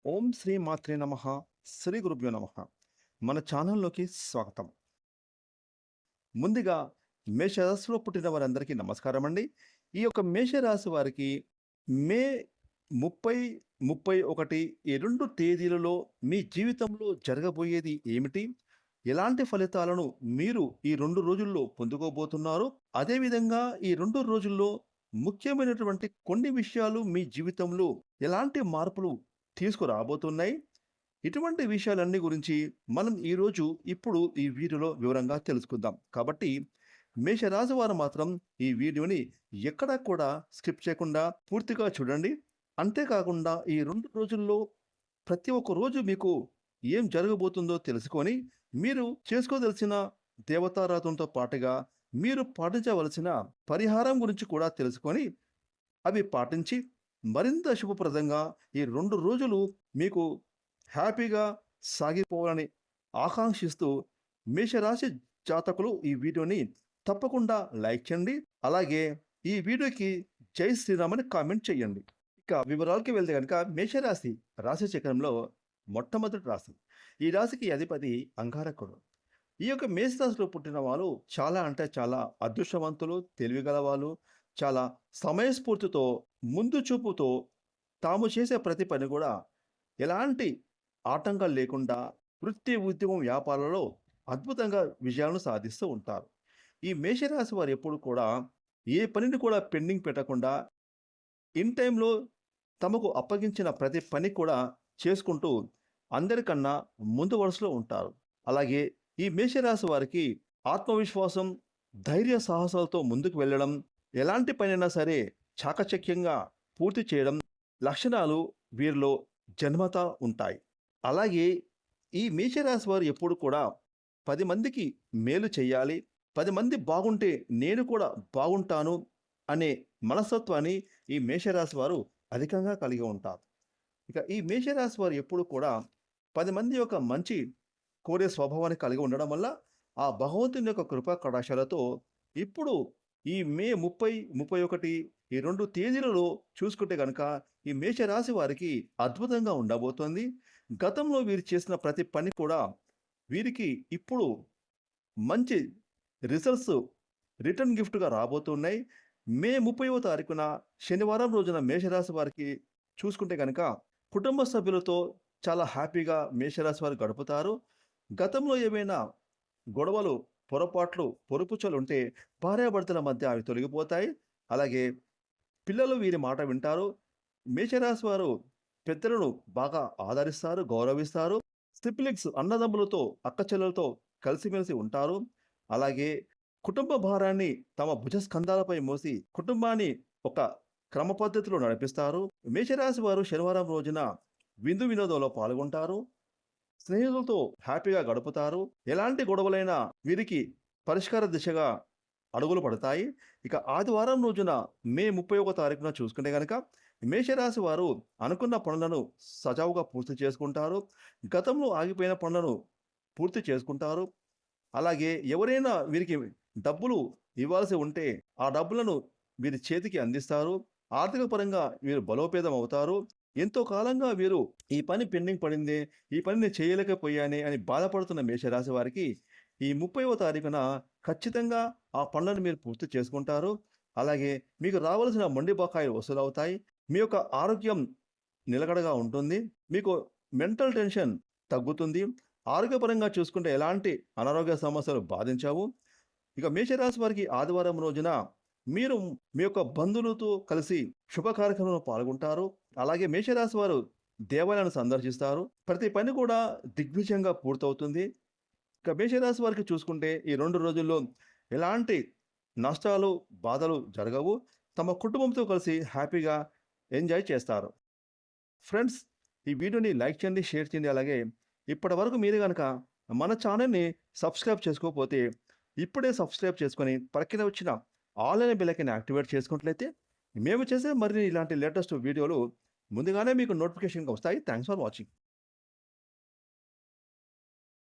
ఓం శ్రీ మాత్రే నమః. శ్రీ గురుభ్యో నమః. మన ఛానల్లోకి స్వాగతం. ముందుగా మేషరాశిలో పుట్టిన వారందరికీ నమస్కారం అండి. ఈ యొక్క మేషరాశి వారికి మే 30, 31 ఈ 2 తేదీలలో మీ జీవితంలో జరగబోయేది ఏమిటి? ఎలాంటి ఫలితాలను మీరు ఈ 2 రోజుల్లో పొందుకోబోతున్నారు? అదేవిధంగా ఈ 2 రోజుల్లో ముఖ్యమైనటువంటి కొన్ని విషయాలు మీ జీవితంలో ఎలాంటి మార్పులు తీసుకురాబోతున్నాయి? ఇటువంటి విషయాలన్నీ గురించి మనం ఇప్పుడు ఈ వీడియోలో వివరంగా తెలుసుకుందాం. కాబట్టి మేషరాశి వారు మాత్రం ఈ వీడియోని ఎక్కడా కూడా స్కిప్ చేయకుండా పూర్తిగా చూడండి. అంతేకాకుండా ఈ 2 రోజుల్లో ప్రతి ఒక్క రోజు మీకు ఏం జరగబోతుందో తెలుసుకొని మీరు చేసుకోదలిసిన దేవతారాధనతో పాటుగా మీరు పాటించవలసిన పరిహారం గురించి కూడా తెలుసుకొని అవి పాటించి మరింత శుభప్రదంగా ఈ 2 రోజులు మీకు హ్యాపీగా సాగిపోవాలని ఆకాంక్షిస్తూ మేషరాశి జాతకులు ఈ వీడియోని తప్పకుండా లైక్ చేయండి. అలాగే ఈ వీడియోకి జై శ్రీరామ్ అని కామెంట్ చేయండి. ఇక వివరాలకి వెళ్తే కనుక మేషరాశి రాశి చక్రంలో మొట్టమొదటి రాశి. ఈ రాశికి అధిపతి అంగారకుడు. ఈ యొక్క మేషరాశిలో పుట్టిన వాళ్ళు చాలా అంటే చాలా అదృష్టవంతులు, తెలివిగల వాళ్ళు, చాలా సమయస్ఫూర్తితో, ముందు చూపుతో తాము చేసే ప్రతి పని కూడా ఎలాంటి ఆటంకాలు లేకుండా వృత్తి, ఉద్యోగం, వ్యాపారాలలో అద్భుతంగా విజయాలను సాధిస్తూ ఉంటారు. ఈ మేషరాశి వారు ఎప్పుడు కూడా ఏ పనిని కూడా పెండింగ్ పెట్టకుండా ఇన్ టైంలో తమకు అప్పగించిన ప్రతి పని కూడా చేసుకుంటూ అందరికన్నా ముందు వరుసలో ఉంటారు. అలాగే ఈ మేషరాశి వారికి ఆత్మవిశ్వాసం, ధైర్య సాహసాలతో ముందుకు వెళ్ళడం, ఎలాంటి పనైనా సరే చాకచక్యంగా పూర్తి చేయడం లక్షణాలు వీరిలో జన్మతా ఉంటాయి. అలాగే ఈ మేషరాశి వారు ఎప్పుడు కూడా 10 మందికి మేలు చేయాలి, 10 మంది బాగుంటే నేను కూడా బాగుంటాను అనే మనస్తత్వాన్ని ఈ మేషరాశి వారు అధికంగా కలిగి ఉంటారు. ఇక ఈ మేషరాశి వారు ఎప్పుడు కూడా 10 మంది యొక్క మంచి కోరే స్వభావాన్ని కలిగి ఉండడం వల్ల ఆ భగవంతుని యొక్క కృపా కటాక్షాలతో ఇప్పుడు ఈ మే 30, 31 ఈ 2 తేదీలలో చూసుకుంటే గనక ఈ మేషరాశి వారికి అద్భుతంగా ఉండబోతోంది. గతంలో వీరు చేసిన ప్రతి పని కూడా వీరికి ఇప్పుడు మంచి రిజల్ట్స్ రిటర్న్ గిఫ్ట్‌గా రాబోతున్నాయి. మే 30వ తారీఖున శనివారం రోజున మేషరాశి వారికి చూసుకుంటే గనక కుటుంబ సభ్యులతో చాలా హ్యాపీగా మేషరాశి వారు గడుపుతారు. గతంలో ఏమైనా గొడవలు, పొరపాట్లు, పొరపుచ్చలుంటే భార్యాభర్తల మధ్య అవి తొలగిపోతాయి. అలాగే పిల్లలు వీరి మాట వింటారు. మేషరాశి వారు పెద్దలను బాగా ఆదరిస్తారు, గౌరవిస్తారు. సిబ్లింగ్స్ అన్నదమ్ములతో, అక్కచెల్లెలతో కలిసిమెలిసి ఉంటారు. అలాగే కుటుంబ భారాన్ని తమ భుజస్కంధాలపై మోసి కుటుంబాన్ని ఒక క్రమ పద్ధతిలో నడిపిస్తారు. మేషరాశి వారు శనివారం రోజున విందు వినోదంలో పాల్గొంటారు. స్నేహితులతో హ్యాపీగా గడుపుతారు. ఎలాంటి గొడవలైనా వీరికి పరిష్కార దిశగా అడుగులు పడతాయి. ఇక ఆదివారం రోజున మే 31వ తారీఖున చూసుకుంటే గనక మేషరాశి వారు అనుకున్న పనులను సజావుగా పూర్తి చేసుకుంటారు. గతంలో ఆగిపోయిన పనులను పూర్తి చేసుకుంటారు. అలాగే ఎవరైనా వీరికి డబ్బులు ఇవ్వాల్సి ఉంటే ఆ డబ్బులను వీరి చేతికి అందిస్తారు. ఆర్థిక పరంగా వీరు బలోపేతం అవుతారు. ఎంతో కాలంగా వీరు ఈ పని పెండింగ్ పడిందే, ఈ పని నేను చేయలేకపోయానే అని బాధపడుతున్న మేషరాశి వారికి ఈ 30వ తారీఖున ఖచ్చితంగా ఆ పనులను మీరు పూర్తి చేసుకుంటారు. అలాగే మీకు రావాల్సిన మొండి బకాయిలు వసూలవుతాయి. మీ యొక్క ఆరోగ్యం నిలకడగా ఉంటుంది. మీకు మెంటల్ టెన్షన్ తగ్గుతుంది. ఆరోగ్యపరంగా చూసుకుంటే ఎలాంటి అనారోగ్య సమస్యలు బాధించవు. ఇక మేషరాశి వారికి ఆదివారం రోజున మీరు మీ యొక్క బంధువులతో కలిసి శుభ కార్యక్రమంలో పాల్గొంటారు. అలాగే మేషరాశి వారు దేవాలయాన్ని సందర్శిస్తారు. ప్రతి పని కూడా దిగ్విజయంగా పూర్తవుతుంది. ఇక మేషరాశి వారికి చూసుకుంటే ఈ 2 రోజుల్లో ఎలాంటి నష్టాలు, బాధలు జరగవు. తమ కుటుంబంతో కలిసి హ్యాపీగా ఎంజాయ్ చేస్తారు. ఫ్రెండ్స్, ఈ వీడియోని లైక్ చేయండి, షేర్ చేయండి. అలాగే ఇప్పటివరకు మీరు గనక మన ఛానల్‌ని సబ్స్క్రైబ్ చేసుకోకపోతే ఇప్పుడే సబ్స్క్రైబ్ చేసుకొని పక్కనే వచ్చిన ఆల్ అనే బెల్ ఐకాన్ యాక్టివేట్ చేసుకున్నట్లయితే మేము చేసే మరిన్ని ఇలాంటి లేటెస్ట్ వీడియోలు ముందుగానే మీకు నోటిఫికేషన్‌గా వస్తాయి. Thanks for watching.